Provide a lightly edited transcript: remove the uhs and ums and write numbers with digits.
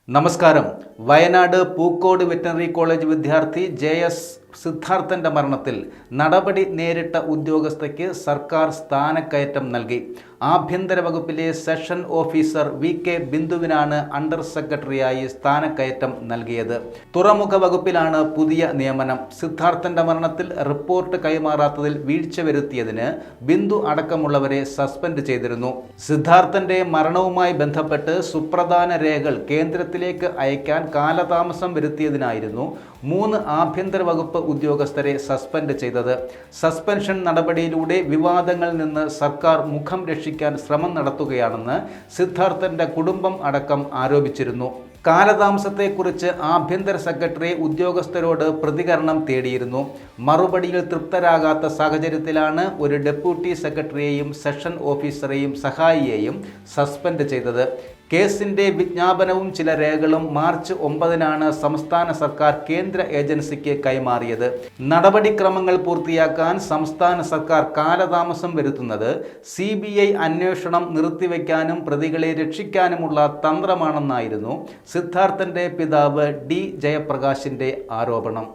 നമസ്കാരം. Wayanad Pookode veterinary college വിദ്യാർത്ഥി JS സിദ്ധാർത്ഥന്റെ മരണത്തിൽ നടപടി നേരിട്ട ഉദ്യോഗസ്ഥയ്ക്ക് സർക്കാർ സ്ഥാനക്കയറ്റം നൽകി. ആഭ്യന്തര വകുപ്പിലെ സെഷൻ ഓഫീസർ VK ബിന്ദുവിനാണ് അണ്ടർ സെക്രട്ടറിയായി സ്ഥാനക്കയറ്റം നൽകിയത്. തുറമുഖ വകുപ്പിലാണ് പുതിയ നിയമനം. സിദ്ധാർത്ഥന്റെ മരണത്തിൽ റിപ്പോർട്ട് കൈമാറാത്തതിൽ വീഴ്ച വരുത്തിയതിന് ബിന്ദു അടക്കമുള്ളവരെ സസ്പെൻഡ് ചെയ്തിരുന്നു. സിദ്ധാർത്ഥന്റെ മരണവുമായി ബന്ധപ്പെട്ട് സുപ്രധാന രേഖകൾ കേന്ദ്രത്തിലേക്ക് അയക്കാൻ കാലതാമസം വരുത്തിയതിനായിരുന്നു 3 ആഭ്യന്തര വകുപ്പ് ഉദ്യോഗസ്ഥരെ സസ്പെൻഡ് ചെയ്തത്. സസ്പെൻഷൻ നടപടിയിലൂടെ വിവാദങ്ങളിൽ നിന്ന് സർക്കാർ മുഖം രക്ഷിക്കാൻ ശ്രമം നടത്തുകയാണെന്ന് സിദ്ധാർത്ഥന്റെ കുടുംബം അടക്കം ആരോപിച്ചിരുന്നു. കാലതാമസത്തെക്കുറിച്ച് ആഭ്യന്തര സെക്രട്ടറി ഉദ്യോഗസ്ഥരോട് പ്രതികരണം തേടിയിരുന്നു. മറുപടിയിൽ തൃപ്തരാകാത്ത സാഹചര്യത്തിലാണ് ഒരു ഡെപ്യൂട്ടി സെക്രട്ടറിയെയും സെഷൻ ഓഫീസറെയും സഹായിയെയും സസ്പെൻഡ് ചെയ്തത്. കേസിന്റെ വിജ്ഞാപനവും ചില രേഖകളും മാർച്ച് 9-നാണ് സംസ്ഥാന സർക്കാർ കേന്ദ്ര ഏജൻസിക്ക് കൈമാറിയത്. നടപടിക്രമങ്ങൾ പൂർത്തിയാക്കാൻ സംസ്ഥാന സർക്കാർ കാലതാമസം വരുത്തുന്നത് CBI അന്വേഷണം നിർത്തിവെക്കാനും പ്രതികളെ രക്ഷിക്കാനുമുള്ള തന്ത്രമാണെന്നായിരുന്നു സിദ്ധാർത്ഥന്റെ പിതാവ് D ജയപ്രകാശിന്റെ ആരോപണം.